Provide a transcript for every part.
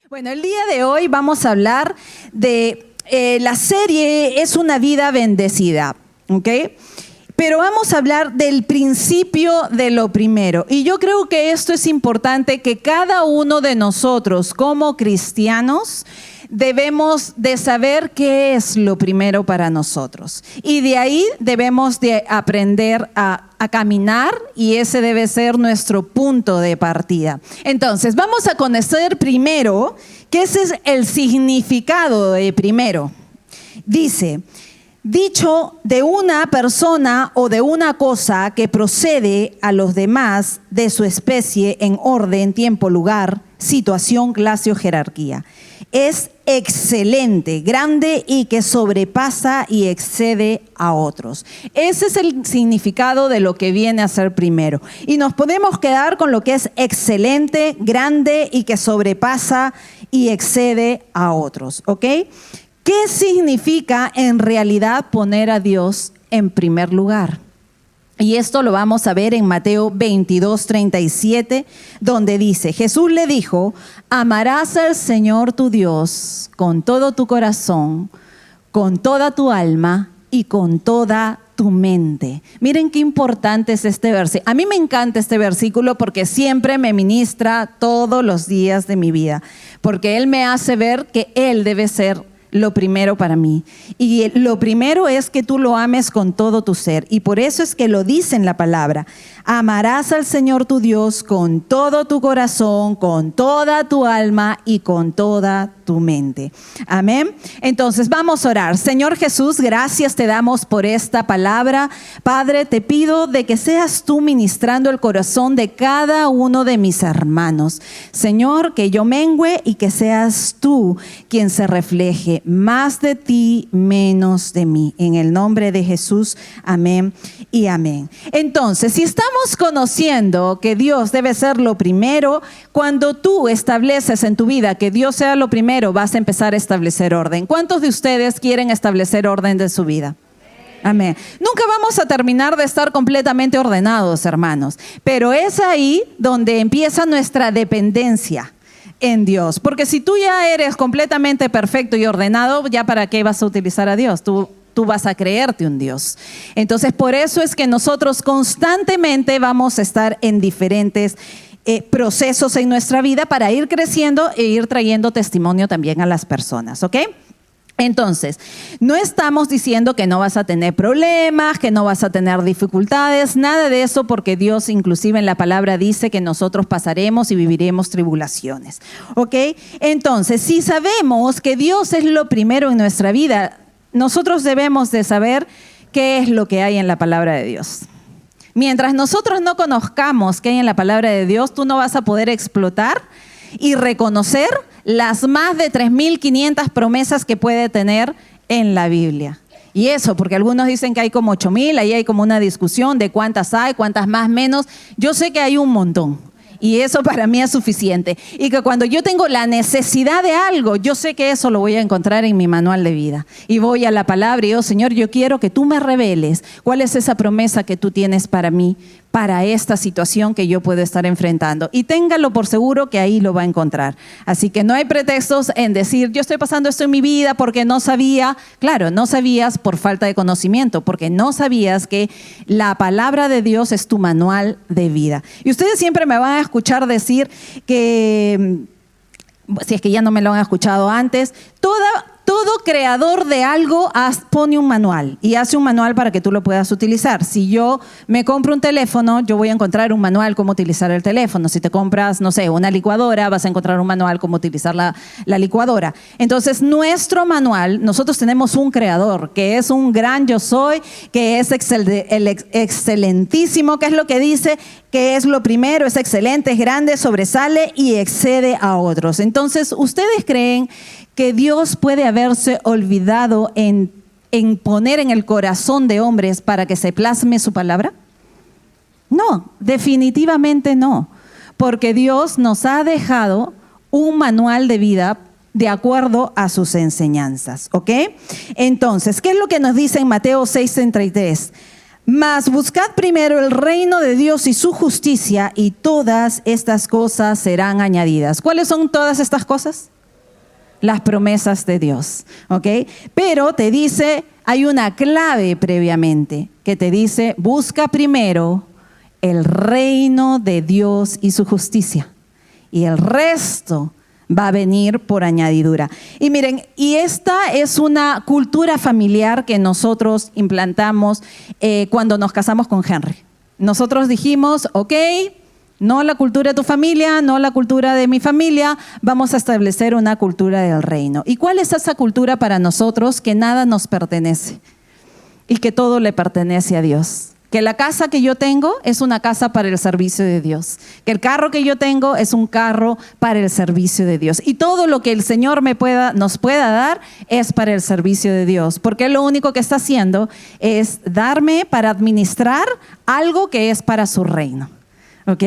Bueno, el día de hoy vamos a hablar de la serie Es una vida bendecida, ¿ok? Pero vamos a hablar del principio de lo primero. Y yo creo que esto es importante, que cada uno de nosotros como cristianos debemos de saber qué es lo primero para nosotros. Y de ahí debemos de aprender a caminar, y ese debe ser nuestro punto de partida. Entonces, vamos a conocer primero qué es el significado de primero. Dice: dicho de una persona o de una cosa que procede a los demás de su especie en orden, tiempo, lugar, situación, clase o jerarquía. Es excelente, grande y que sobrepasa y excede a otros. Ese es el significado de lo que viene a ser primero. Y nos podemos quedar con lo que es excelente, grande y que sobrepasa y excede a otros, ¿ok? ¿Qué significa en realidad poner a Dios en primer lugar? Y esto lo vamos a ver en Mateo 22:37, donde dice: Jesús le dijo: amarás al Señor tu Dios con todo tu corazón, con toda tu alma y con toda tu mente. Miren qué importante es este versículo. A mí me encanta este versículo porque siempre me ministra todos los días de mi vida, porque Él me hace ver que Él debe ser lo primero para mí. Y lo primero es que tú lo ames con todo tu ser. Y por eso es que lo dice en la palabra: amarás al Señor tu Dios con todo tu corazón, con toda tu alma y con toda tu mente. Amén. Entonces vamos a orar. Señor Jesús, gracias te damos por esta palabra. Padre, te pido de que seas tú ministrando el corazón de cada uno de mis hermanos. Señor, que yo mengüe y que seas tú quien se refleje. Más de ti, menos de mí. En el nombre de Jesús, amén y amén. Entonces, si estamos conociendo que Dios debe ser lo primero, cuando tú estableces en tu vida que Dios sea lo primero, vas a empezar a establecer orden. ¿Cuántos de ustedes quieren establecer orden de su vida? Amén. Nunca vamos a terminar de estar completamente ordenados, hermanos, pero es ahí donde empieza nuestra dependencia en Dios. Porque si tú ya eres completamente perfecto y ordenado, ¿ya para qué vas a utilizar a Dios? Tú vas a creerte un Dios. Entonces, por eso es que nosotros constantemente vamos a estar en diferentes procesos en nuestra vida para ir creciendo e ir trayendo testimonio también a las personas, ¿ok? Entonces, no estamos diciendo que no vas a tener problemas, que no vas a tener dificultades, nada de eso, porque Dios inclusive en la palabra dice que nosotros pasaremos y viviremos tribulaciones, ¿ok? Entonces, si sabemos que Dios es lo primero en nuestra vida, nosotros debemos de saber qué es lo que hay en la palabra de Dios. Mientras nosotros no conozcamos qué hay en la palabra de Dios, tú no vas a poder explotar y reconocer las más de 3.500 promesas que puede tener en la Biblia. Y eso, porque algunos dicen que hay como 8.000, ahí hay como una discusión de cuántas hay, cuántas más, menos. Yo sé que hay un montón. Y eso para mí es suficiente. Y que cuando yo tengo la necesidad de algo, yo sé que eso lo voy a encontrar en mi manual de vida. Y voy a la palabra y digo: Señor, yo quiero que tú me reveles cuál es esa promesa que tú tienes para mí, para esta situación que yo puedo estar enfrentando. Y téngalo por seguro que ahí lo va a encontrar. Así que no hay pretextos en decir: yo estoy pasando esto en mi vida porque no sabía. Claro, no sabías por falta de conocimiento, porque no sabías que la palabra de Dios es tu manual de vida. Y ustedes siempre me van a escuchar decir que, si es que ya no me lo han escuchado antes, todo creador de algo pone un manual y hace un manual para que tú lo puedas utilizar. Si yo me compro un teléfono, yo voy a encontrar un manual cómo utilizar el teléfono. Si te compras, no sé, una licuadora, vas a encontrar un manual cómo utilizar la licuadora. Entonces, nuestro manual, nosotros tenemos un creador que es un gran yo soy, que es el excelentísimo, que es lo que dice que es lo primero, es excelente, es grande, sobresale y excede a otros. Entonces, ¿ustedes creen que Dios puede haberse olvidado en poner en el corazón de hombres para que se plasme su palabra? No, definitivamente no, porque Dios nos ha dejado un manual de vida de acuerdo a sus enseñanzas, ¿ok? Entonces, ¿qué es lo que nos dice en Mateo 6:33? Mas buscad primero el reino de Dios y su justicia, y todas estas cosas serán añadidas. ¿Cuáles son todas estas cosas? las promesas de Dios, ¿ok? Pero te dice, hay una clave previamente que te dice, busca primero el reino de Dios y su justicia, y el resto va a venir por añadidura. Y miren, y esta es una cultura familiar que nosotros implantamos cuando nos casamos con Henry. Nosotros dijimos, ok, no la cultura de tu familia, no la cultura de mi familia, vamos a establecer una cultura del reino. ¿Y cuál es esa cultura para nosotros? Que nada nos pertenece y que todo le pertenece a Dios. Que la casa que yo tengo es una casa para el servicio de Dios. Que el carro que yo tengo es un carro para el servicio de Dios. Y todo lo que el Señor nos pueda dar es para el servicio de Dios. Porque Él lo único que está haciendo es darme para administrar algo que es para su reino. ¿Ok?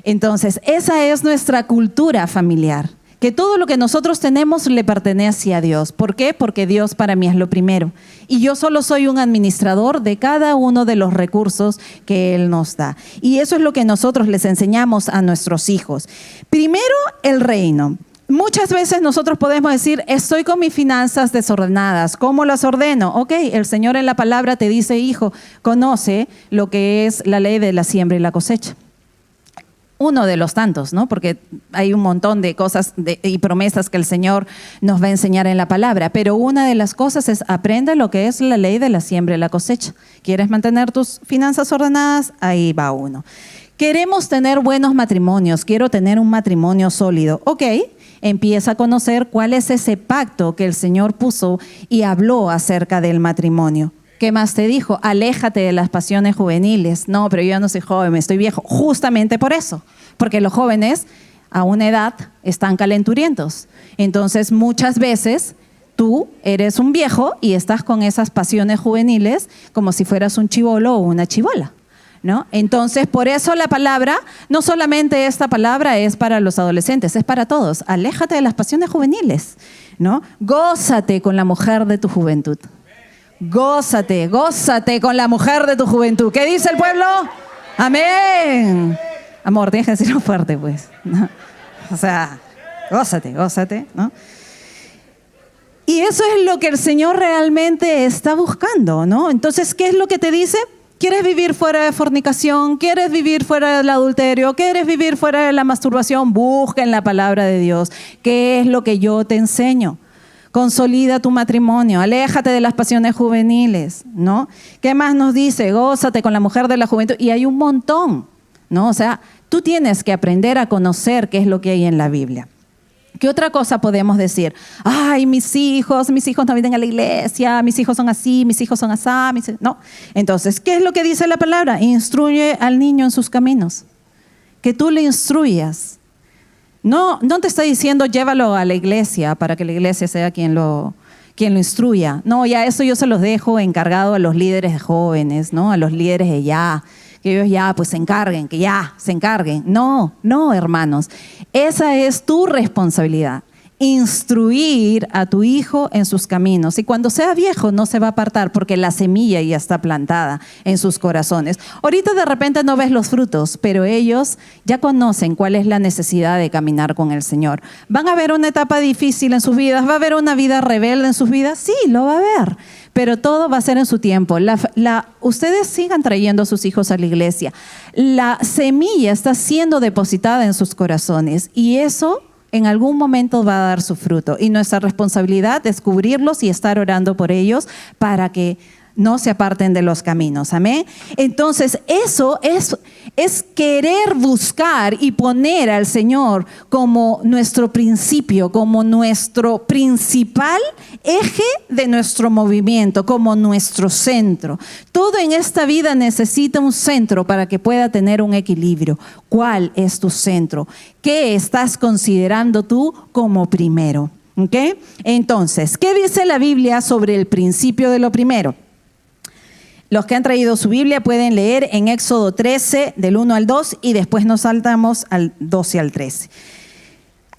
Entonces, esa es nuestra cultura familiar. Que todo lo que nosotros tenemos le pertenece a Dios. ¿Por qué? Porque Dios para mí es lo primero. Y yo solo soy un administrador de cada uno de los recursos que Él nos da. Y eso es lo que nosotros les enseñamos a nuestros hijos. Primero, el reino. Muchas veces nosotros podemos decir, estoy con mis finanzas desordenadas. ¿Cómo las ordeno? Ok, el Señor en la palabra te dice, hijo, conoce lo que es la ley de la siembra y la cosecha. Uno de los tantos, ¿no? Porque hay un montón de cosas y promesas que el Señor nos va a enseñar en la palabra. Pero una de las cosas es aprende lo que es la ley de la siembra y la cosecha. ¿Quieres mantener tus finanzas ordenadas? Ahí va uno. Queremos tener buenos matrimonios. Quiero tener un matrimonio sólido. Ok, empieza a conocer cuál es ese pacto que el Señor puso y habló acerca del matrimonio. ¿Qué más te dijo? Aléjate de las pasiones juveniles. No, pero yo no soy joven, estoy viejo. Justamente por eso, porque los jóvenes a una edad están calenturientos. Entonces, muchas veces tú eres un viejo y estás con esas pasiones juveniles como si fueras un chibolo o una chibola, ¿no? Entonces, por eso la palabra, no solamente esta palabra es para los adolescentes, es para todos. Aléjate de las pasiones juveniles, ¿no? Gózate con la mujer de tu juventud. Gózate, gózate con la mujer de tu juventud. ¿Qué dice el pueblo? Amén. Amor, tienes que decirlo fuerte, pues, ¿no? O sea, gózate, gózate, ¿no? Y eso es lo que el Señor realmente está buscando, ¿no? Entonces, ¿qué es lo que te dice? ¿Quieres vivir fuera de fornicación? ¿Quieres vivir fuera del adulterio? ¿Quieres vivir fuera de la masturbación? Busca en la palabra de Dios. ¿Qué es lo que yo te enseño? Consolida tu matrimonio, aléjate de las pasiones juveniles, ¿no? ¿Qué más nos dice? Gózate con la mujer de la juventud. Y hay un montón, ¿no? O sea, tú tienes que aprender a conocer qué es lo que hay en la Biblia. ¿Qué otra cosa podemos decir? Ay, mis hijos no vienen a la iglesia, mis hijos son así, mis hijos son así. No. Entonces, ¿qué es lo que dice la palabra? Instruye al niño en sus caminos. Que tú le instruyas. No te está diciendo llévalo a la iglesia para que la iglesia sea quien lo instruya. No, ya eso yo se los dejo encargado a los líderes de jóvenes, ¿no? A los líderes de ya, que ellos ya pues se encarguen, que ya se encarguen. No, hermanos, esa es tu responsabilidad. Instruir a tu hijo en sus caminos. Y cuando sea viejo no se va a apartar porque la semilla ya está plantada en sus corazones. Ahorita de repente no ves los frutos, pero ellos ya conocen cuál es la necesidad de caminar con el Señor. ¿Van a haber una etapa difícil en sus vidas? ¿Va a haber una vida rebelde en sus vidas? Sí, lo va a haber. Pero todo va a ser en su tiempo. Ustedes sigan trayendo a sus hijos a la iglesia. La semilla está siendo depositada en sus corazones y eso en algún momento va a dar su fruto. Y nuestra responsabilidad es cubrirlos y estar orando por ellos para que no se aparten de los caminos. Amén. Entonces, eso es querer buscar y poner al Señor como nuestro principio, como nuestro principal eje de nuestro movimiento, como nuestro centro. Todo en esta vida necesita un centro para que pueda tener un equilibrio. ¿Cuál es tu centro? ¿Qué estás considerando tú como primero? ¿Ok? Entonces, ¿qué dice la Biblia sobre el principio de lo primero? Los que han traído su Biblia pueden leer en Éxodo 13, del 1 al 2, y después nos saltamos al 12 al 13.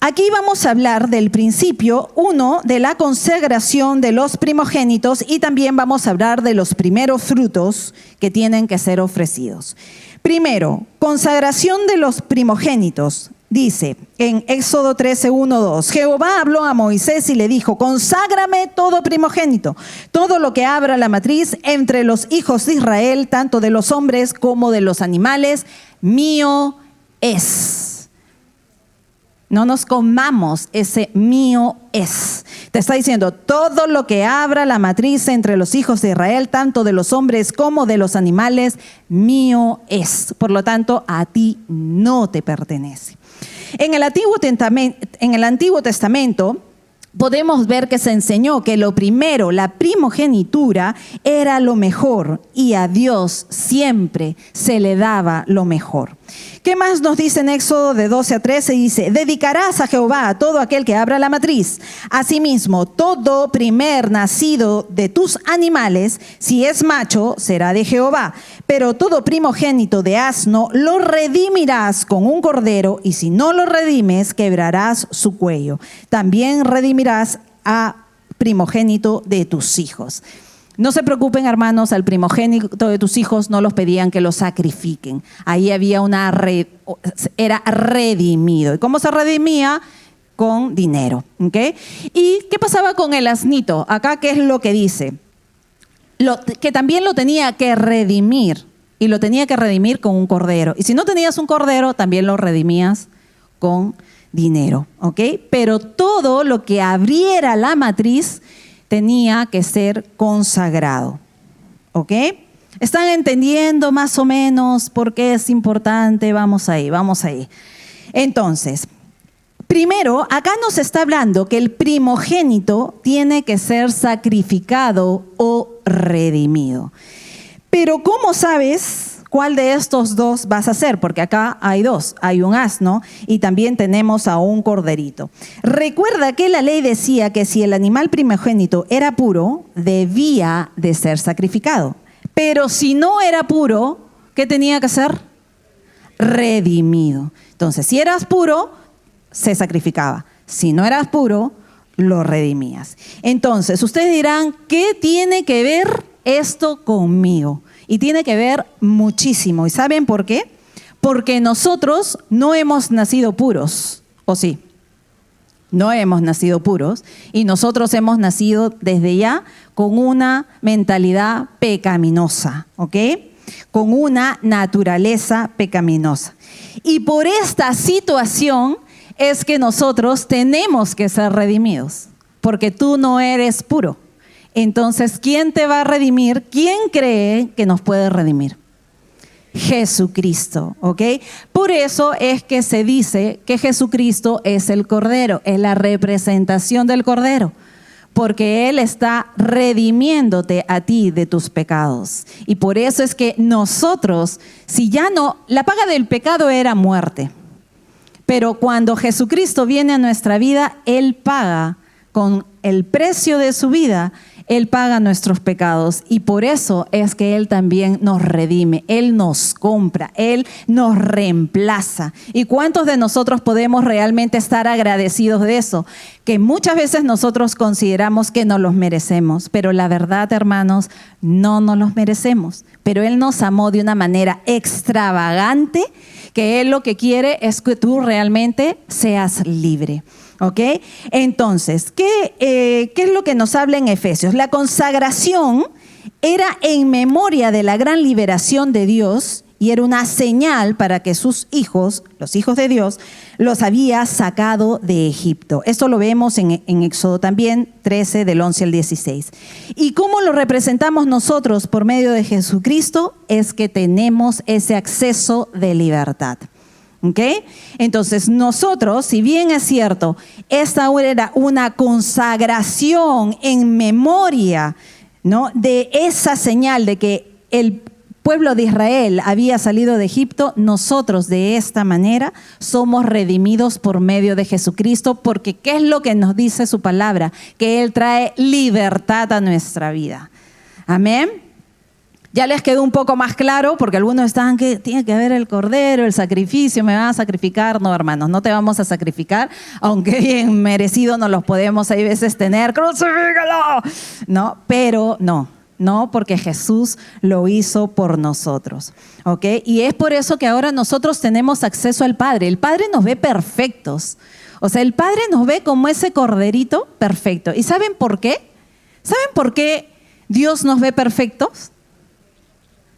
Aquí vamos a hablar del principio 1 de la consagración de los primogénitos y también vamos a hablar de los primeros frutos que tienen que ser ofrecidos. Primero, consagración de los primogénitos. Dice en Éxodo 13, 1, 2, Jehová habló a Moisés y le dijo, conságrame todo primogénito, todo lo que abra la matriz entre los hijos de Israel, tanto de los hombres como de los animales, mío es. No nos comamos ese mío es. Te está diciendo, todo lo que abra la matriz entre los hijos de Israel, tanto de los hombres como de los animales, mío es. Por lo tanto, a ti no te pertenece. En el Antiguo Testamento podemos ver que se enseñó que lo primero, la primogenitura, era lo mejor y a Dios siempre se le daba lo mejor. ¿Qué más nos dice en Éxodo de 12 a 13? Dice, dedicarás a Jehová a todo aquel que abra la matriz. Asimismo, todo primer nacido de tus animales, si es macho, será de Jehová. Pero todo primogénito de asno lo redimirás con un cordero, y si no lo redimes, quebrarás su cuello. También redimirás a primogénito de tus hijos. No se preocupen, hermanos, al primogénito de tus hijos no los pedían que los sacrifiquen. Ahí había era redimido. ¿Y cómo se redimía? Con dinero. ¿Okay? ¿Y qué pasaba con el asnito? Acá, ¿qué es lo que dice? Que también lo tenía que redimir. Y lo tenía que redimir con un cordero. Y si no tenías un cordero, también lo redimías con dinero. ¿Ok? Pero todo lo que abriera la matriz tenía que ser consagrado. ¿Ok? ¿Están entendiendo más o menos por qué es importante? Vamos ahí. Entonces, primero, acá nos está hablando que el primogénito tiene que ser sacrificado o redimido. Pero ¿cómo sabes cuál de estos dos vas a hacer? Porque acá hay dos, hay un asno y también tenemos a un corderito. Recuerda que la ley decía que si el animal primogénito era puro, debía de ser sacrificado. Pero si no era puro, ¿qué tenía que ser? Redimido. Entonces, si eras puro, se sacrificaba. Si no eras puro, lo redimías. Entonces, ustedes dirán, ¿qué tiene que ver esto conmigo? Y tiene que ver muchísimo. ¿Y saben por qué? Porque nosotros no hemos nacido puros, ¿o sí? No hemos nacido puros y nosotros hemos nacido desde ya con una mentalidad pecaminosa, ¿ok? Con una naturaleza pecaminosa. Y por esta situación es que nosotros tenemos que ser redimidos, porque tú no eres puro. Entonces, ¿quién te va a redimir? ¿Quién cree que nos puede redimir? Jesucristo, ¿ok? Por eso es que se dice que Jesucristo es el Cordero, es la representación del Cordero, porque Él está redimiéndote a ti de tus pecados. Y por eso es que nosotros, si ya no, la paga del pecado era muerte, pero cuando Jesucristo viene a nuestra vida, Él paga con el precio de su vida. Él paga nuestros pecados y por eso es que Él también nos redime, Él nos compra, Él nos reemplaza. ¿Y cuántos de nosotros podemos realmente estar agradecidos de eso? Que muchas veces nosotros consideramos que no los merecemos, pero la verdad, hermanos, no nos los merecemos. Pero Él nos amó de una manera extravagante, que Él lo que quiere es que tú realmente seas libre. ¿Ok? Entonces, ¿qué es lo que nos habla en Efesios? La consagración era en memoria de la gran liberación de Dios y era una señal para que sus hijos, los hijos de Dios, los había sacado de Egipto. Esto lo vemos en Éxodo también 13, del 11 al 16. ¿Y cómo lo representamos nosotros por medio de Jesucristo? Es que tenemos ese acceso de libertad. ¿Okay? Entonces nosotros, si bien es cierto, esta era una consagración en memoria, ¿no?, de esa señal de que el pueblo de Israel había salido de Egipto, nosotros de esta manera somos redimidos por medio de Jesucristo, porque ¿qué es lo que nos dice su palabra? Que Él trae libertad a nuestra vida. Amén. Ya les quedó un poco más claro, porque algunos estaban que tiene que haber el cordero, el sacrificio, me van a sacrificar. No, hermanos, no te vamos a sacrificar, aunque bien merecido no los podemos a veces tener. ¡Crucifícalo! No, pero no. No, porque Jesús lo hizo por nosotros, ¿ok? Y es por eso que ahora nosotros tenemos acceso al Padre. El Padre nos ve perfectos. O sea, el Padre nos ve como ese corderito perfecto. ¿Y saben por qué? ¿Saben por qué Dios nos ve perfectos?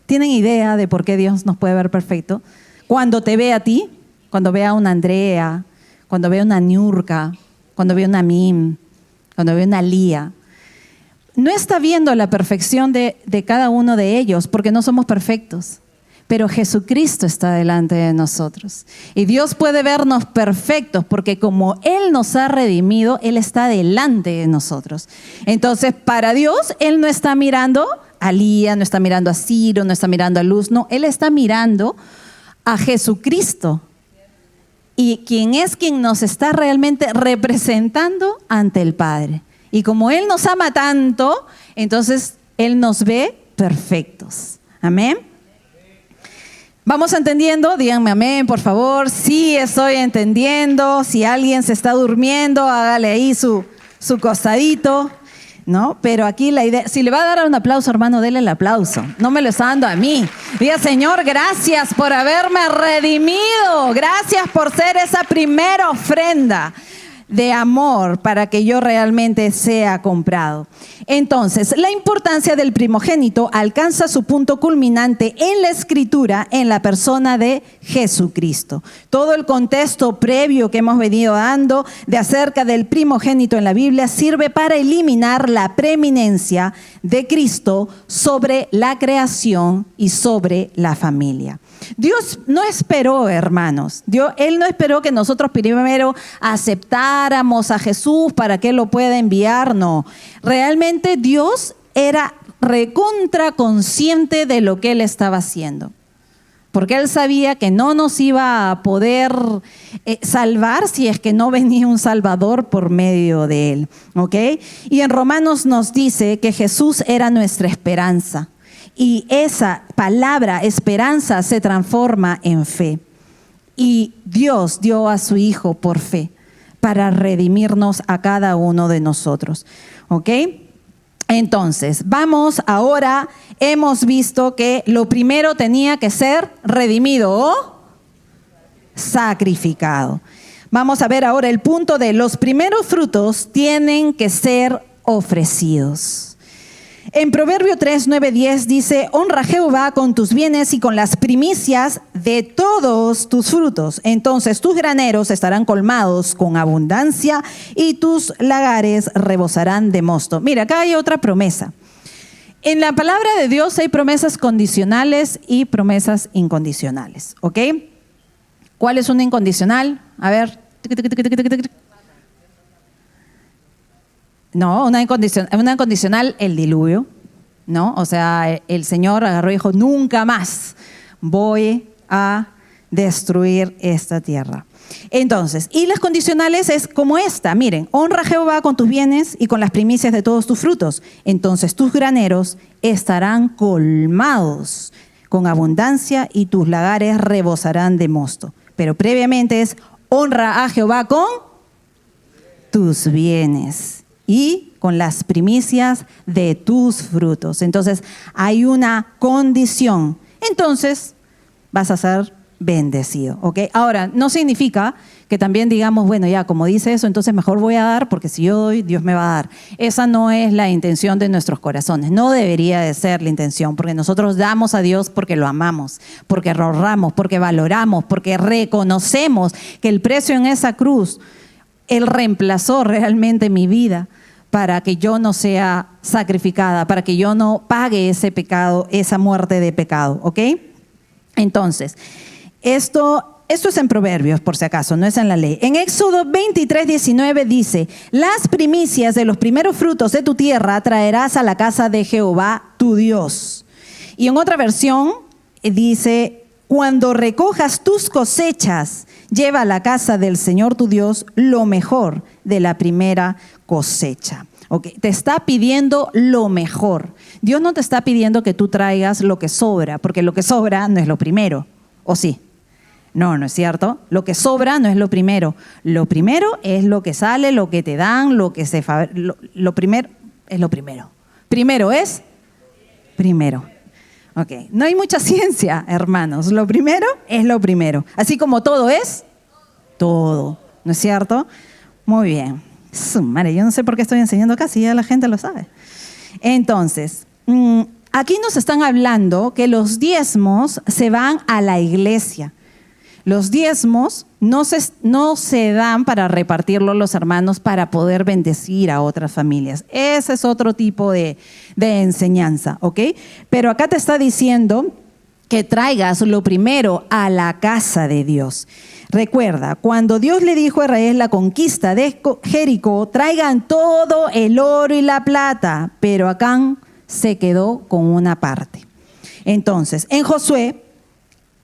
¿Tienen idea de por qué Dios nos puede ver perfecto? Cuando te ve a ti, cuando ve a una Andrea, cuando ve a una Niurka, cuando ve a una Mim, cuando ve a una Lía, no está viendo la perfección de cada uno de ellos, porque no somos perfectos. Pero Jesucristo está delante de nosotros. Y Dios puede vernos perfectos, porque como Él nos ha redimido, Él está delante de nosotros. Entonces, para Dios, Él no está mirando a Lía, no está mirando a Ciro, no está mirando a Luz, no. Él está mirando a Jesucristo. Y quien nos está realmente representando ante el Padre. Y como Él nos ama tanto, entonces Él nos ve perfectos. Amén. ¿Vamos entendiendo? Díganme amén, por favor. Sí, estoy entendiendo. Si alguien se está durmiendo, hágale ahí su costadito, ¿no? Pero aquí la idea, si le va a dar un aplauso, hermano, dele el aplauso. No me lo está dando a mí. Diga, Señor, gracias por haberme redimido. Gracias por ser esa primera ofrenda de amor para que yo realmente sea comprado. Entonces, la importancia del primogénito alcanza su punto culminante en la Escritura, en la persona de Jesucristo. Todo el contexto previo que hemos venido dando de acerca del primogénito en la Biblia sirve para eliminar la preeminencia de Cristo sobre la creación y sobre la familia. Dios no esperó, hermanos. Él no esperó que nosotros primero aceptáramos a Jesús para que Él lo pueda enviar. No. Realmente Dios era recontra consciente de lo que Él estaba haciendo. Porque Él sabía que no nos iba a poder salvar si es que no venía un Salvador por medio de Él. ¿Ok? Y en Romanos nos dice que Jesús era nuestra esperanza. Y esa palabra esperanza se transforma en fe. Y Dios dio a su Hijo por fe para redimirnos a cada uno de nosotros. ¿Ok? Entonces, vamos ahora, hemos visto que lo primero tenía que ser redimido o sacrificado. Vamos a ver ahora el punto de los primeros frutos tienen que ser ofrecidos. En Proverbio 3, 9, 10 dice, honra a Jehová con tus bienes y con las primicias de todos tus frutos. Entonces tus graneros estarán colmados con abundancia y tus lagares rebosarán de mosto. Mira, acá hay otra promesa. En la palabra de Dios hay promesas condicionales y promesas incondicionales. ¿Ok? ¿Cuál es una incondicional? A ver. No, una incondicional, el diluvio, ¿no? O sea, el Señor agarró y dijo, nunca más voy a destruir esta tierra. Entonces, y las condicionales es como esta, miren, honra a Jehová con tus bienes y con las primicias de todos tus frutos. Entonces tus graneros estarán colmados con abundancia y tus lagares rebosarán de mosto. Pero previamente es, honra a Jehová con tus bienes y con las primicias de tus frutos. Entonces, hay una condición. Entonces, vas a ser bendecido, ¿ok? Ahora, no significa que también digamos, bueno, ya, como dice eso, entonces mejor voy a dar, porque si yo doy, Dios me va a dar. Esa no es la intención de nuestros corazones. No debería de ser la intención, porque nosotros damos a Dios porque lo amamos, porque lo honramos, porque valoramos, porque reconocemos que el precio en esa cruz, Él reemplazó realmente mi vida para que yo no sea sacrificada, para que yo no pague ese pecado, esa muerte de pecado, ¿ok? Entonces, esto es en Proverbios, por si acaso, no es en la ley. En Éxodo 23, 19 dice, las primicias de los primeros frutos de tu tierra traerás a la casa de Jehová tu Dios. Y en otra versión dice, cuando recojas tus cosechas, lleva a la casa del Señor tu Dios lo mejor de la primera cosecha. Okay. Te está pidiendo lo mejor. Dios no te está pidiendo que tú traigas lo que sobra, porque lo que sobra no es lo primero, ¿o sí? No, no es cierto. Lo que sobra no es lo primero. Lo primero es lo que sale, lo que te dan, lo que se lo primero es lo primero. Primero es primero. Ok, no hay mucha ciencia, hermanos. Lo primero es lo primero. Así como todo es todo, ¿no es cierto? Muy bien. Madre, yo no sé por qué estoy enseñando acá, si ya la gente lo sabe. Entonces, aquí nos están hablando que los diezmos se van a la iglesia. Los diezmos no se dan para repartirlo los hermanos para poder bendecir a otras familias. Ese es otro tipo de enseñanza, ¿ok? Pero acá te está diciendo que traigas lo primero a la casa de Dios. Recuerda, cuando Dios le dijo a Israel la conquista de Jericó, traigan todo el oro y la plata, pero Acán se quedó con una parte. Entonces, en Josué,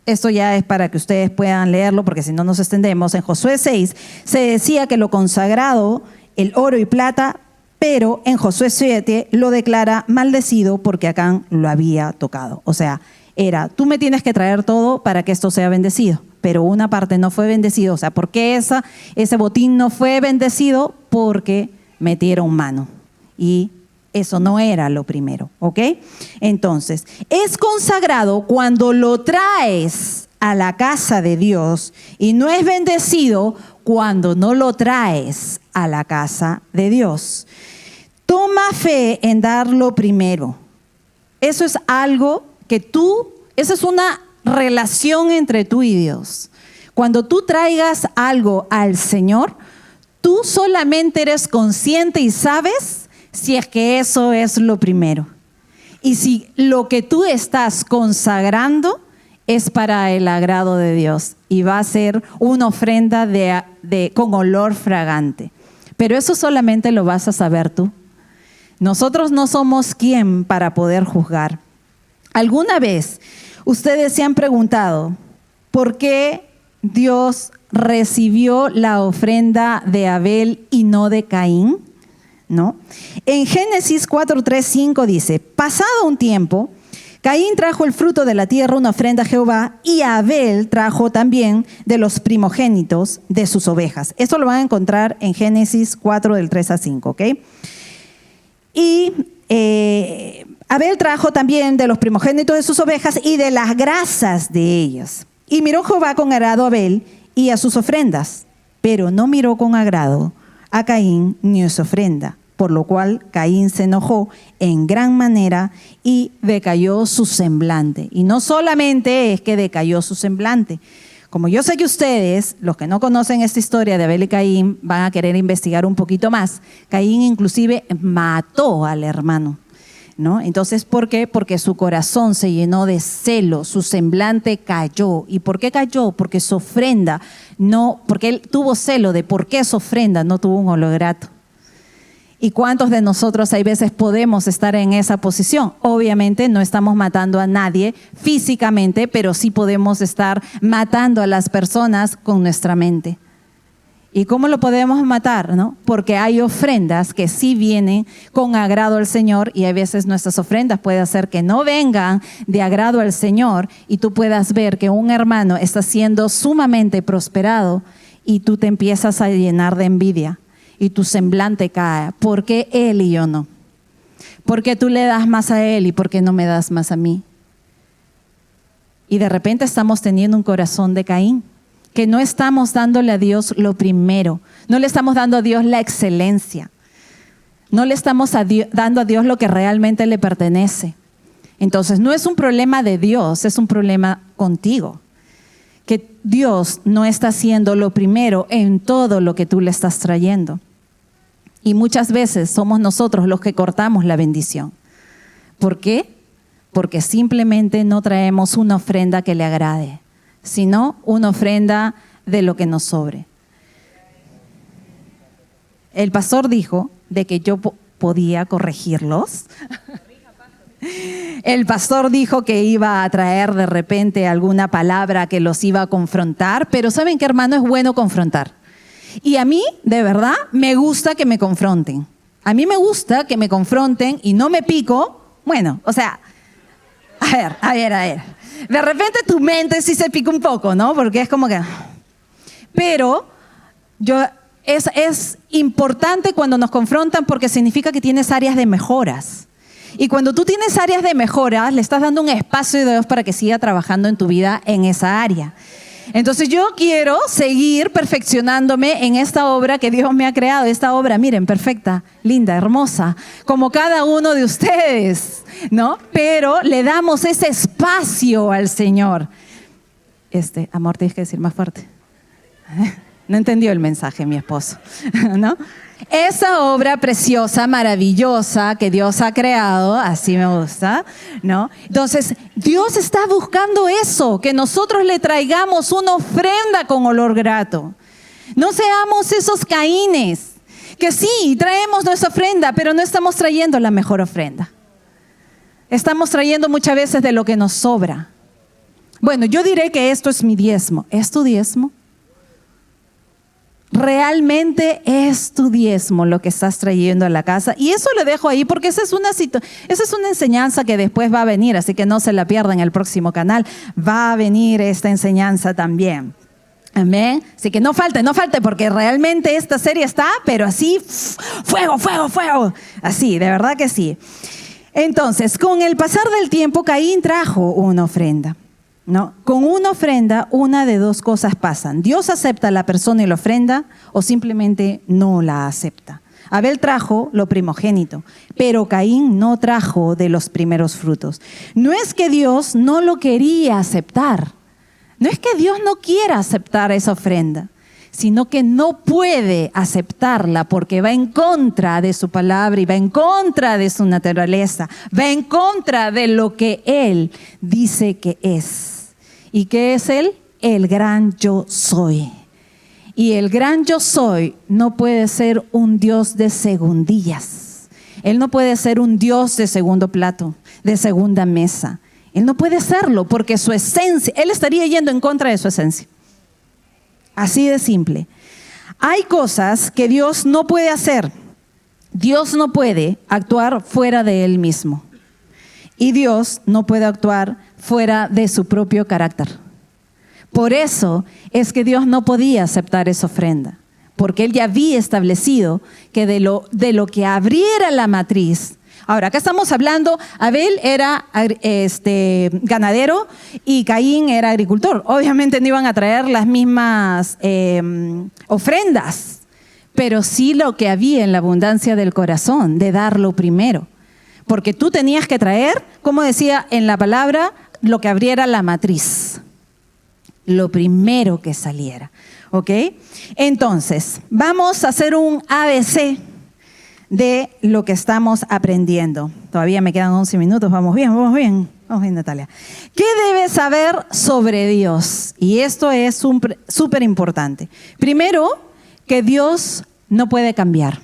esto ya es para que ustedes puedan leerlo, porque si no nos extendemos. En Josué 6 se decía que lo consagrado, el oro y plata, pero en Josué 7 lo declara maldecido porque Acán lo había tocado. O sea, tú me tienes que traer todo para que esto sea bendecido, pero una parte no fue bendecido. O sea, ¿por qué ese botín no fue bendecido? Porque metieron mano y eso no era lo primero, ¿ok? Entonces, es consagrado cuando lo traes a la casa de Dios y no es bendecido cuando no lo traes a la casa de Dios. Toma fe en dar lo primero. Eso es algo que esa es una relación entre tú y Dios. Cuando tú traigas algo al Señor, tú solamente eres consciente y sabes si es que eso es lo primero. Y si lo que tú estás consagrando es para el agrado de Dios y va a ser una ofrenda con olor fragante. Pero eso solamente lo vas a saber tú. Nosotros no somos quien para poder juzgar. ¿Alguna vez ustedes se han preguntado por qué Dios recibió la ofrenda de Abel y no de Caín? ¿No? En Génesis 4:3-5 dice: pasado un tiempo, Caín trajo el fruto de la tierra, una ofrenda a Jehová, y Abel trajo también de los primogénitos de sus ovejas. Esto lo van a encontrar en Génesis 4, del 3-5, ¿ok? Y Abel trajo también de los primogénitos de sus ovejas y de las grasas de ellas. Y miró Jehová con agrado a Abel y a sus ofrendas, pero no miró con agrado a Caín ni a su ofrenda, por lo cual Caín se enojó en gran manera y decayó su semblante. Y no solamente es que decayó su semblante. Como yo sé que ustedes, los que no conocen esta historia de Abel y Caín, van a querer investigar un poquito más. Caín inclusive mató al hermano, ¿no? Entonces, ¿por qué? Porque su corazón se llenó de celo, su semblante cayó. ¿Y por qué cayó? Porque su ofrenda porque él tuvo celo de por qué su ofrenda no tuvo un olor grato. ¿Y cuántos de nosotros hay veces podemos estar en esa posición? Obviamente no estamos matando a nadie físicamente, pero sí podemos estar matando a las personas con nuestra mente. ¿Y cómo lo podemos matar? ¿No? Porque hay ofrendas que sí vienen con agrado al Señor y a veces nuestras ofrendas puede hacer que no vengan de agrado al Señor y tú puedas ver que un hermano está siendo sumamente prosperado y tú te empiezas a llenar de envidia y tu semblante cae. ¿Por qué él y yo no? ¿Por qué tú le das más a él y por qué no me das más a mí? Y de repente estamos teniendo un corazón de Caín, que no estamos dándole a Dios lo primero, no le estamos dando a Dios la excelencia, no le estamos dando a Dios lo que realmente le pertenece. Entonces no es un problema de Dios, es un problema contigo, que Dios no está haciendo lo primero en todo lo que tú le estás trayendo. Y muchas veces somos nosotros los que cortamos la bendición. ¿Por qué? Porque simplemente no traemos una ofrenda que le agrade, sino una ofrenda de lo que nos sobre. El pastor dijo de que yo podía corregirlos. El pastor dijo que iba a traer de repente alguna palabra que los iba a confrontar, pero ¿saben qué, hermano? Es bueno confrontar. Y a mí, de verdad, me gusta que me confronten. A mí me gusta que me confronten y no me pico. Bueno, o sea, a ver. De repente tu mente sí se pica un poco, ¿no? Porque es como que... Pero es importante cuando nos confrontan porque significa que tienes áreas de mejoras. Y cuando tú tienes áreas de mejora, le estás dando un espacio de Dios para que siga trabajando en tu vida en esa área. Entonces yo quiero seguir perfeccionándome en esta obra que Dios me ha creado. Esta obra, miren, perfecta, linda, hermosa, como cada uno de ustedes, ¿no? Pero le damos ese espacio al Señor. Amor, tienes que decir más fuerte. No entendió el mensaje mi esposo, ¿no? Esa obra preciosa, maravillosa que Dios ha creado, así me gusta, ¿no? Entonces, Dios está buscando eso, que nosotros le traigamos una ofrenda con olor grato. No seamos esos Caínes, que sí, traemos nuestra ofrenda, pero no estamos trayendo la mejor ofrenda. Estamos trayendo muchas veces de lo que nos sobra. Bueno, yo diré que esto es mi diezmo. ¿Es tu diezmo? Realmente es tu diezmo lo que estás trayendo a la casa. Y eso lo dejo ahí porque esa es una enseñanza que después va a venir, así que no se la pierdan en el próximo canal. Va a venir esta enseñanza también. Amén. Así que no falte, porque realmente esta serie está, pero así, fuego, fuego, fuego. Así, de verdad que sí. Entonces, con el pasar del tiempo, Caín trajo una ofrenda. ¿No? Con una ofrenda, una de dos cosas pasan. Dios acepta a la persona y la ofrenda o simplemente no la acepta. Abel trajo lo primogénito, pero Caín no trajo de los primeros frutos. No es que Dios no lo quería aceptar, no es que Dios no quiera aceptar esa ofrenda, sino que no puede aceptarla porque va en contra de su palabra y va en contra de su naturaleza, va en contra de lo que Él dice que es. ¿Y qué es Él? El gran yo soy. Y el gran yo soy no puede ser un Dios de segundillas. Él no puede ser un Dios de segundo plato, de segunda mesa. Él no puede serlo porque su esencia, Él estaría yendo en contra de su esencia. Así de simple. Hay cosas que Dios no puede hacer. Dios no puede actuar fuera de Él mismo. Y Dios no puede actuar fuera de su propio carácter. Por eso es que Dios no podía aceptar esa ofrenda, porque Él ya había establecido que de lo que abriera la matriz. Ahora, acá estamos hablando, Abel era ganadero y Caín era agricultor. Obviamente no iban a traer las mismas ofrendas, pero sí lo que había en la abundancia del corazón, de darlo primero. Porque tú tenías que traer, como decía en la palabra, lo que abriera la matriz. Lo primero que saliera. ¿Ok? Entonces, vamos a hacer un ABC de lo que estamos aprendiendo. Todavía me quedan 11 minutos. Vamos bien, vamos bien. Vamos bien, Natalia. ¿Qué debes saber sobre Dios? Y esto es súper importante. Primero, que Dios no puede cambiar.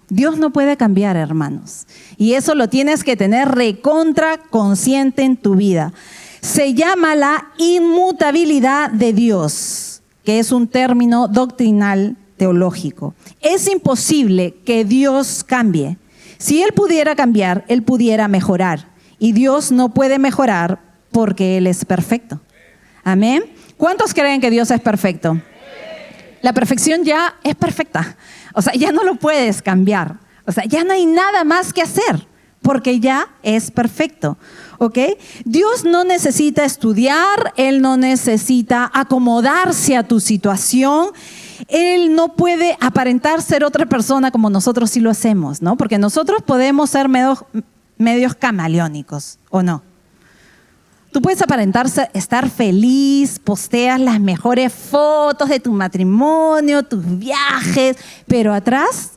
Dios no puede cambiar, hermanos. Y eso lo tienes que tener recontra consciente en tu vida. Se llama la inmutabilidad de Dios, que es un término doctrinal teológico. Es imposible que Dios cambie. Si Él pudiera cambiar, Él pudiera mejorar. Y Dios no puede mejorar porque Él es perfecto. Amén. ¿Cuántos creen que Dios es perfecto? La perfección ya es perfecta. O sea, ya no lo puedes cambiar. O sea, ya no hay nada más que hacer porque ya es perfecto. ¿Ok? Dios no necesita estudiar, Él no necesita acomodarse a tu situación. Él no puede aparentar ser otra persona como nosotros sí lo hacemos, ¿no? Porque nosotros podemos ser medios camaleónicos, ¿o no? Tú puedes aparentar estar feliz, posteas las mejores fotos de tu matrimonio, tus viajes, pero atrás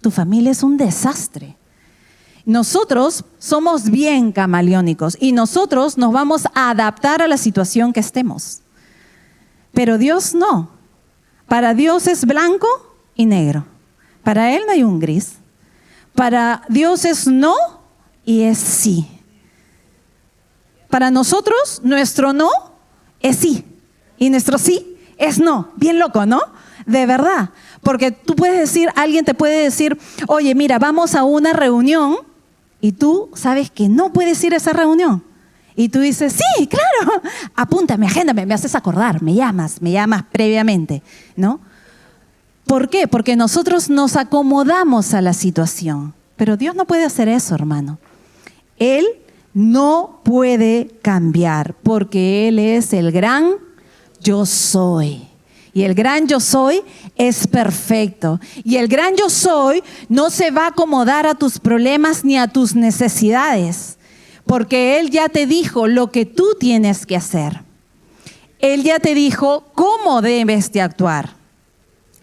tu familia es un desastre. Nosotros somos bien camaleónicos y nosotros nos vamos a adaptar a la situación que estemos. Pero Dios no. Para Dios es blanco y negro. Para Él no hay un gris. Para Dios es no y es sí. Para nosotros, nuestro no es sí y nuestro sí es no. Bien loco, ¿no? De verdad. Porque tú puedes decir, alguien te puede decir, oye, mira, vamos a una reunión y tú sabes que no puedes ir a esa reunión. Y tú dices, sí, claro, apúntame, agéndame, me haces acordar, me llamas previamente, ¿no? ¿Por qué? Porque nosotros nos acomodamos a la situación. Pero Dios no puede hacer eso, hermano. Él no puede cambiar porque Él es el gran yo soy. Y el gran yo soy es perfecto. Y el gran yo soy no se va a acomodar a tus problemas ni a tus necesidades, porque Él ya te dijo lo que tú tienes que hacer. Él ya te dijo cómo debes de actuar.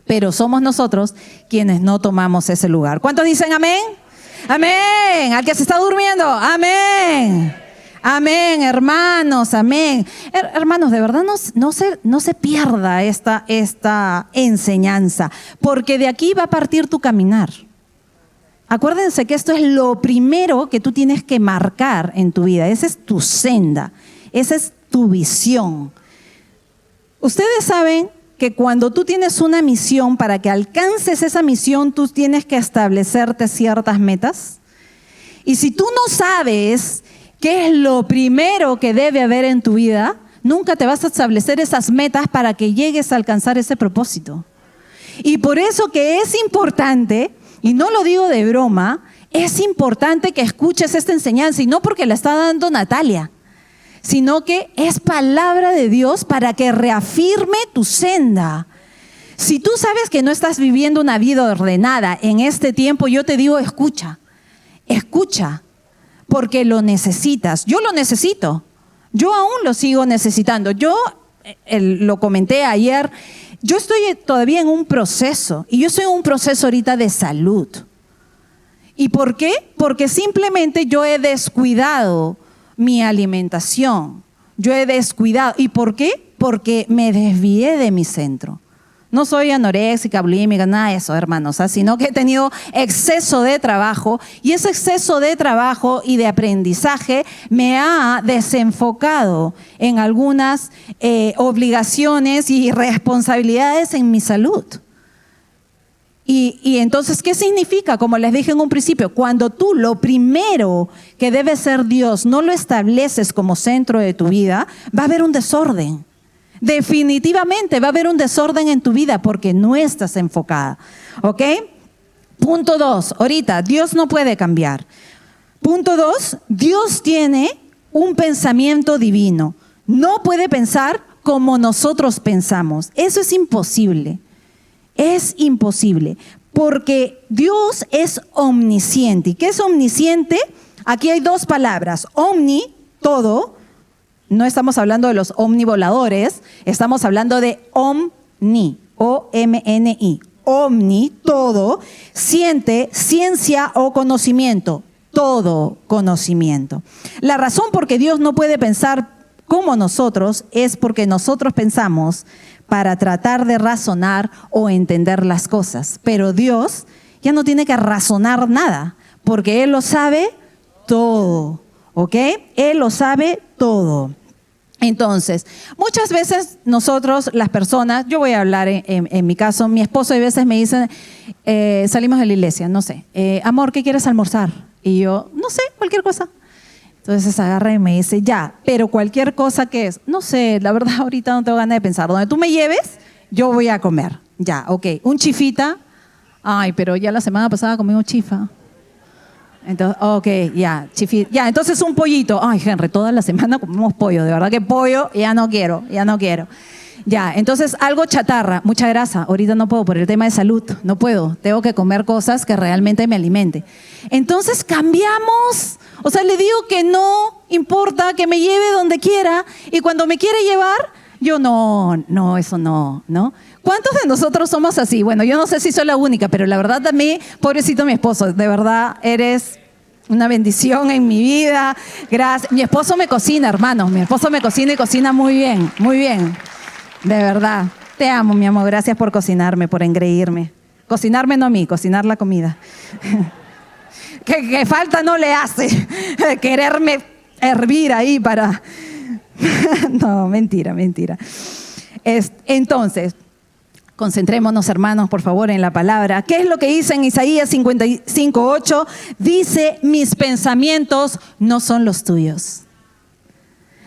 Pero somos nosotros quienes no tomamos ese lugar. ¿Cuántos dicen amén? Amén. Al que se está durmiendo, amén. Amén, hermanos, amén. Hermanos, de verdad no se pierda esta enseñanza, porque de aquí va a partir tu caminar. Acuérdense que esto es lo primero que tú tienes que marcar en tu vida. Esa es tu senda, esa es tu visión. Ustedes saben que cuando tú tienes una misión, para que alcances esa misión, tú tienes que establecerte ciertas metas. Y si tú no sabes qué es lo primero que debe haber en tu vida, nunca te vas a establecer esas metas para que llegues a alcanzar ese propósito. Y por eso que es importante, y no lo digo de broma, es importante que escuches esta enseñanza, y no porque la está dando Natalia, sino que es palabra de Dios para que reafirme tu senda. Si tú sabes que no estás viviendo una vida ordenada en este tiempo, yo te digo, escucha, porque lo necesitas. Yo lo necesito, yo aún lo sigo necesitando. Yo lo comenté ayer, yo estoy todavía en un proceso, y yo estoy en un proceso ahorita de salud. ¿Y por qué? Porque simplemente yo he descuidado mi alimentación. Yo he descuidado. ¿Y por qué? Porque me desvié de mi centro. No soy anoréxica, bulímica, nada de eso, hermanos, sino que he tenido exceso de trabajo, y ese exceso de trabajo y de aprendizaje me ha desenfocado en algunas obligaciones y responsabilidades en mi salud. Y entonces, ¿qué significa? Como les dije en un principio, cuando tú lo primero que debe ser Dios no lo estableces como centro de tu vida, va a haber un desorden. Definitivamente va a haber un desorden en tu vida porque no estás enfocada. ¿Ok? Punto 2, ahorita, Dios no puede cambiar. Punto 2, Dios tiene un pensamiento divino. No puede pensar como nosotros pensamos. Eso es imposible. Es imposible, porque Dios es omnisciente. ¿Y qué es omnisciente? Aquí hay dos palabras. Omni, todo. No estamos hablando de los omnivoladores, estamos hablando de omni, O-M-N-I. Omni, todo. Siente, ciencia o conocimiento, todo conocimiento. La razón por que Dios no puede pensar como nosotros es porque nosotros pensamos para tratar de razonar o entender las cosas. Pero Dios ya no tiene que razonar nada, porque Él lo sabe todo, ¿ok? Él lo sabe todo. Entonces, muchas veces nosotros, las personas, yo voy a hablar en mi caso, mi esposo a veces me dice, salimos de la iglesia, no sé, amor, ¿qué quieres almorzar? Y yo, no sé, cualquier cosa. Entonces agarra y me dice, ya, pero cualquier cosa que es, no sé, la verdad ahorita no tengo ganas de pensar. Donde tú me lleves, yo voy a comer. Ya, ok. Un chifita, ay, pero ya la semana pasada comí un chifa. Entonces, ok, ya, chifita. Ya, entonces un pollito. Ay, Henry, toda la semana comemos pollo. De verdad que pollo, ya no quiero. Ya, entonces algo chatarra, mucha grasa. Ahorita no puedo por el tema de salud, no puedo. Tengo que comer cosas que realmente me alimenten. Entonces cambiamos. O sea, le digo que no importa, que me lleve donde quiera, y cuando me quiere llevar, yo no, eso no, ¿no? ¿Cuántos de nosotros somos así? Bueno, yo no sé si soy la única, pero la verdad a mí, pobrecito mi esposo, de verdad eres una bendición en mi vida. Gracias. Mi esposo me cocina, hermanos, mi esposo me cocina y cocina muy bien, de verdad. Te amo, mi amor, gracias por cocinarme, por engreírme. Cocinarme no a mí, cocinar la comida. Que falta no le hace quererme hervir ahí para... No, mentira. Entonces, concentrémonos, hermanos, por favor, en la palabra. ¿Qué es lo que dice en Isaías 55:8? Dice, mis pensamientos no son los tuyos.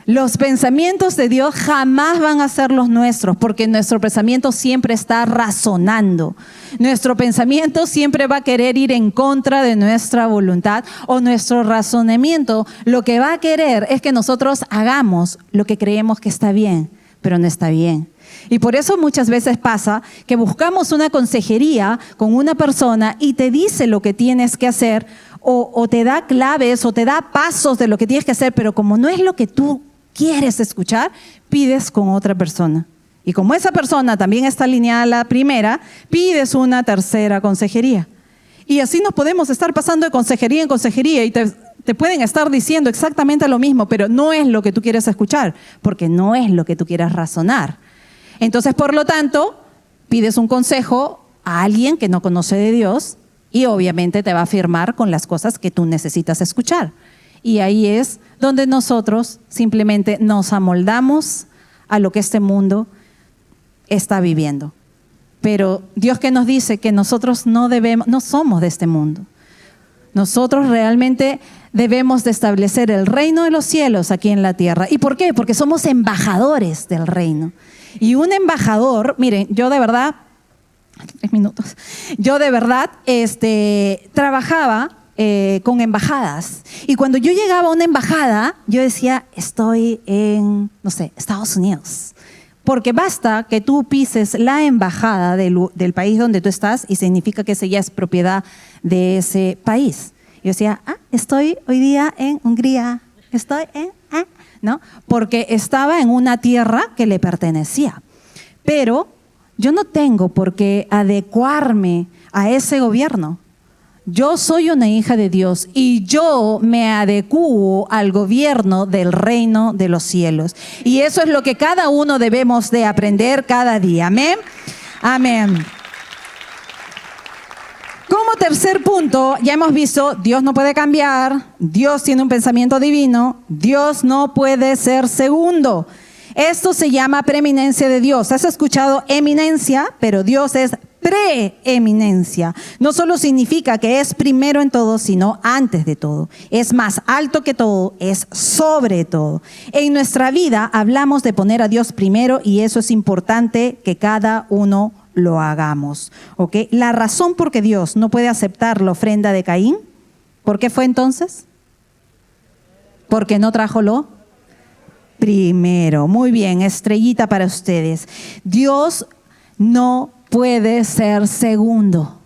Los pensamientos de Dios jamás van a ser los nuestros, porque nuestro pensamiento siempre está razonando. Nuestro pensamiento siempre va a querer ir en contra de nuestra voluntad, o nuestro razonamiento lo que va a querer es que nosotros hagamos lo que creemos que está bien, pero no está bien. Y por eso muchas veces pasa que buscamos una consejería con una persona y te dice lo que tienes que hacer, o te da claves o te da pasos de lo que tienes que hacer, pero como no es lo que tú quieres escuchar, pides con otra persona. Y como esa persona también está alineada a la primera, pides una tercera consejería. Y así nos podemos estar pasando de consejería en consejería y te pueden estar diciendo exactamente lo mismo, pero no es lo que tú quieres escuchar, porque no es lo que tú quieres razonar. Entonces, por lo tanto, pides un consejo a alguien que no conoce de Dios y obviamente te va a afirmar con las cosas que tú necesitas escuchar. Y ahí es donde nosotros simplemente nos amoldamos a lo que este mundo está viviendo. Pero Dios que nos dice que nosotros no somos de este mundo. Nosotros realmente debemos de establecer el reino de los cielos aquí en la tierra. ¿Y por qué? Porque somos embajadores del reino. Y un embajador, miren, yo de verdad, 3 minutos, yo de verdad trabajaba con embajadas. Y cuando yo llegaba a una embajada, yo decía, estoy en, no sé, Estados Unidos. Porque basta que tú pises la embajada del país donde tú estás y significa que esa ya es propiedad de ese país. Yo decía, estoy hoy día en Hungría, ¿no? Porque estaba en una tierra que le pertenecía. Pero yo no tengo por qué adecuarme a ese gobierno. Yo soy una hija de Dios y yo me adecuo al gobierno del reino de los cielos. Y eso es lo que cada uno debemos de aprender cada día. Amén. Amén. Como tercer punto, ya hemos visto, Dios no puede cambiar, Dios tiene un pensamiento divino, Dios no puede ser segundo. Esto se llama preeminencia de Dios. ¿Has escuchado eminencia? Pero Dios es preeminencia. No solo significa que es primero en todo, sino antes de todo. Es más alto que todo, es sobre todo. En nuestra vida hablamos de poner a Dios primero y eso es importante que cada uno lo hagamos. ¿Ok? La razón por que Dios no puede aceptar la ofrenda de Caín, ¿por qué fue entonces? Porque no trajo lo primero. Muy bien, estrellita para ustedes. Dios no puede ser segundo,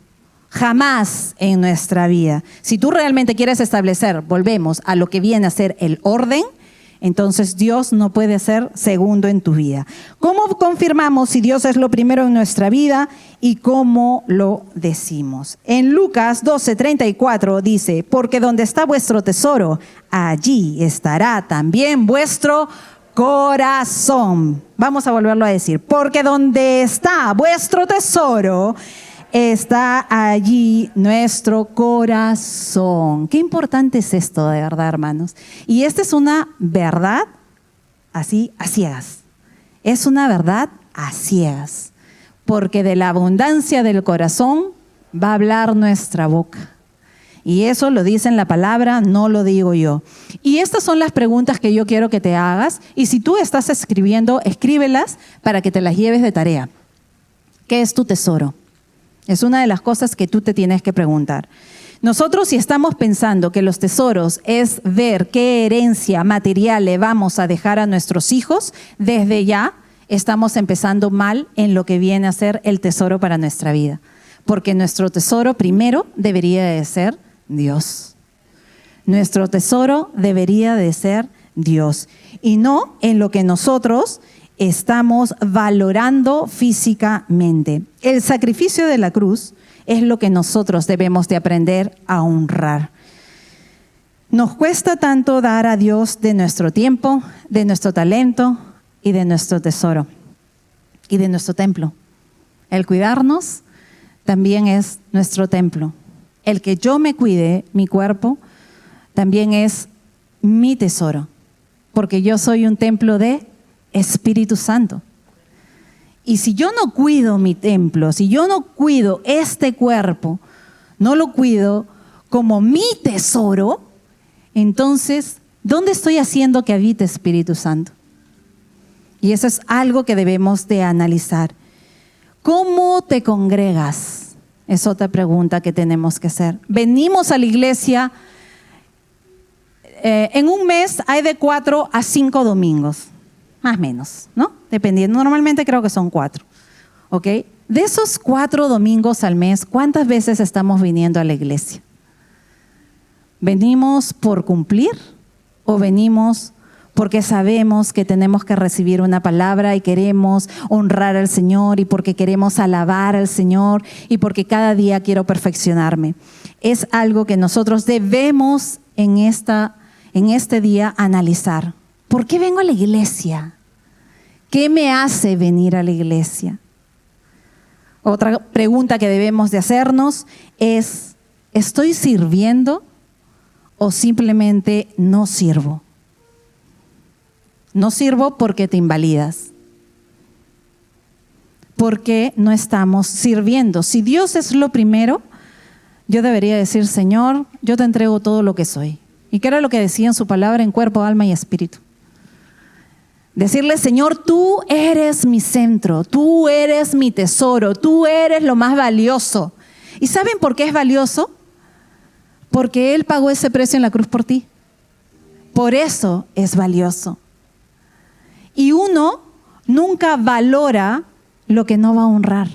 jamás en nuestra vida. Si tú realmente quieres establecer, volvemos a lo que viene a ser el orden, entonces Dios no puede ser segundo en tu vida. ¿Cómo confirmamos si Dios es lo primero en nuestra vida y cómo lo decimos? En Lucas 12:34 dice, porque donde está vuestro tesoro, allí estará también vuestro corazón. Vamos a volverlo a decir, porque donde está vuestro tesoro, está allí nuestro corazón. Qué importante es esto, de verdad, hermanos. Y esta es una verdad así a ciegas. Es una verdad a ciegas. Porque de la abundancia del corazón va a hablar nuestra boca. Y eso lo dice en la palabra, no lo digo yo. Y estas son las preguntas que yo quiero que te hagas. Y si tú estás escribiendo, escríbelas para que te las lleves de tarea. ¿Qué es tu tesoro? Es una de las cosas que tú te tienes que preguntar. Nosotros, si estamos pensando que los tesoros es ver qué herencia material le vamos a dejar a nuestros hijos, desde ya estamos empezando mal en lo que viene a ser el tesoro para nuestra vida. Porque nuestro tesoro primero debería de ser Dios. Nuestro tesoro debería de ser Dios. Y no en lo que nosotros estamos valorando físicamente. El sacrificio de la cruz es lo que nosotros debemos de aprender a honrar. Nos cuesta tanto dar a Dios de nuestro tiempo, de nuestro talento y de nuestro tesoro y de nuestro templo. El cuidarnos también es nuestro templo. El que yo me cuide mi cuerpo también es mi tesoro, porque yo soy un templo de Espíritu Santo. Y si yo no cuido mi templo, si yo no cuido este cuerpo, no lo cuido como mi tesoro, entonces ¿Dónde estoy haciendo que habite Espíritu Santo? Y eso es algo que debemos de analizar. ¿Cómo te congregas? Es otra pregunta que tenemos que hacer. Venimos a la iglesia, en un mes hay de 4 a 5 domingos, más o menos, ¿no? Dependiendo, normalmente creo que son 4, ¿ok? De esos 4 domingos al mes, ¿cuántas veces estamos viniendo a la iglesia? ¿Venimos por cumplir o venimos porque sabemos que tenemos que recibir una palabra y queremos honrar al Señor y porque queremos alabar al Señor y porque cada día quiero perfeccionarme? Es algo que nosotros debemos en este día analizar. ¿Por qué vengo a la iglesia? ¿Qué me hace venir a la iglesia? Otra pregunta que debemos de hacernos es, ¿estoy sirviendo o simplemente no sirvo? No sirvo porque te invalidas. Porque no estamos sirviendo. Si Dios es lo primero, yo debería decir, Señor, yo te entrego todo lo que soy. ¿Y qué era lo que decía en su palabra en cuerpo, alma y espíritu? Decirle, Señor, tú eres mi centro, tú eres mi tesoro, tú eres lo más valioso. ¿Y saben por qué es valioso? Porque Él pagó ese precio en la cruz por ti. Por eso es valioso. Y uno nunca valora lo que no va a honrar.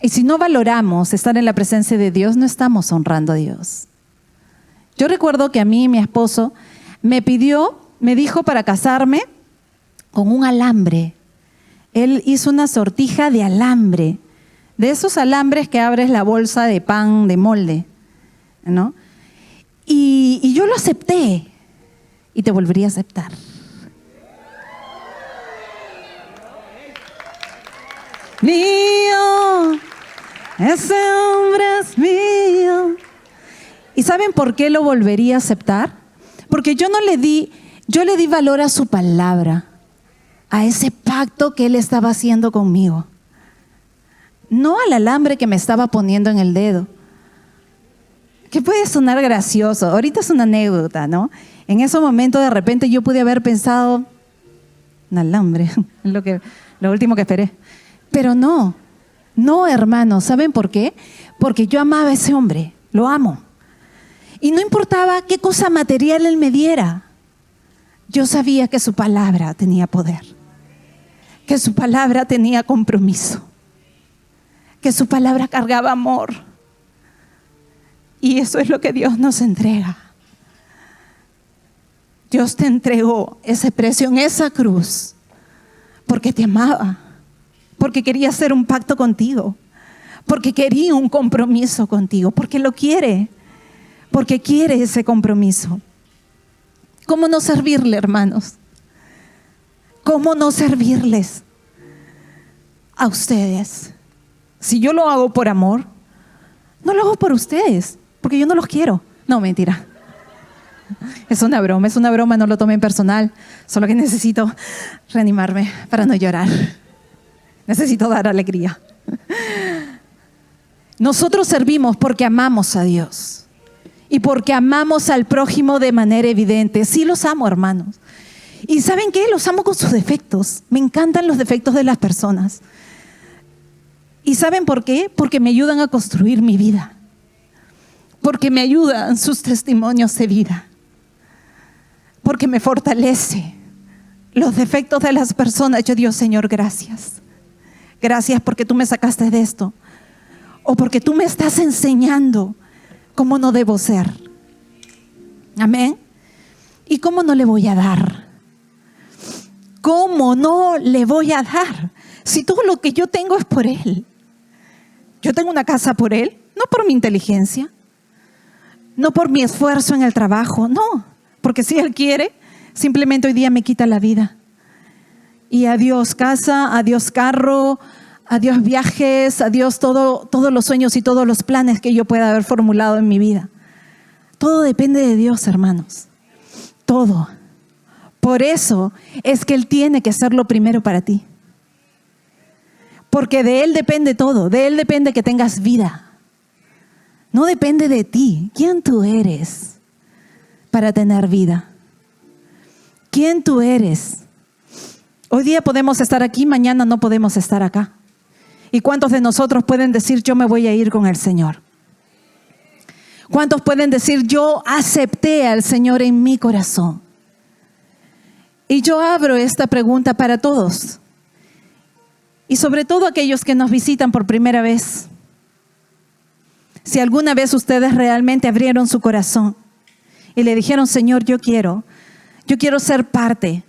Y si no valoramos estar en la presencia de Dios, no estamos honrando a Dios. Yo recuerdo que a mí mi esposo me dijo para casarme con un alambre. Él hizo una sortija de alambre, de esos alambres que abres la bolsa de pan de molde, ¿no? Y yo lo acepté y te volvería a aceptar. Mío, ese hombre es mío. ¿Y saben por qué lo volvería a aceptar? Porque yo le di valor a su palabra, a ese pacto que Él estaba haciendo conmigo. No al alambre que me estaba poniendo en el dedo. Que puede sonar gracioso, ahorita es una anécdota, ¿no? En ese momento de repente yo pude haber pensado, un alambre, lo último que esperé. Pero no, hermanos, ¿saben por qué? Porque yo amaba a ese hombre, lo amo. Y no importaba qué cosa material Él me diera, yo sabía que su palabra tenía poder, que su palabra tenía compromiso, que su palabra cargaba amor. Y eso es lo que Dios nos entrega. Dios te entregó ese precio en esa cruz porque te amaba, porque quería hacer un pacto contigo, porque quería un compromiso contigo, porque lo quiere, porque quiere ese compromiso. ¿Cómo no servirle, hermanos? ¿Cómo no servirles a ustedes? Si yo lo hago por amor, no lo hago por ustedes, porque yo no los quiero. No, mentira. Es una broma, no lo tomen personal. Solo que necesito reanimarme para no llorar. Necesito dar alegría. Nosotros servimos porque amamos a Dios y porque amamos al prójimo de manera evidente. Sí los amo, hermanos. ¿Y saben qué? Los amo con sus defectos. Me encantan los defectos de las personas. ¿Y saben por qué? Porque me ayudan a construir mi vida. Porque me ayudan sus testimonios de vida. Porque me fortalece los defectos de las personas. Yo digo, Señor, gracias. Gracias porque tú me sacaste de esto. O porque tú me estás enseñando cómo no debo ser. Amén. ¿Y cómo no le voy a dar? ¿Cómo no le voy a dar? Si todo lo que yo tengo es por Él. Yo tengo una casa por Él, no por mi inteligencia, no por mi esfuerzo en el trabajo, no. Porque si Él quiere, simplemente hoy día me quita la vida. Y adiós casa, adiós carro, adiós viajes, adiós todos los sueños y todos los planes que yo pueda haber formulado en mi vida. Todo depende de Dios, hermanos. Todo. Por eso es que Él tiene que ser lo primero para ti. Porque de Él depende todo. De Él depende que tengas vida. No depende de ti. ¿Quién tú eres? para tener vida. ¿Quién tú eres? Hoy día podemos estar aquí, mañana no podemos estar acá. ¿Y cuántos de nosotros pueden decir, yo me voy a ir con el Señor? ¿Cuántos pueden decir, yo acepté al Señor en mi corazón? Y yo abro esta pregunta para todos. Y sobre todo aquellos que nos visitan por primera vez. Si alguna vez ustedes realmente abrieron su corazón y le dijeron, Señor, yo quiero ser parte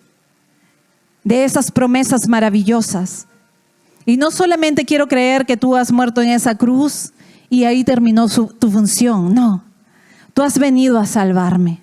de esas promesas maravillosas. Y no solamente quiero creer que tú has muerto en esa cruz y ahí terminó tu función. No, tú has venido a salvarme.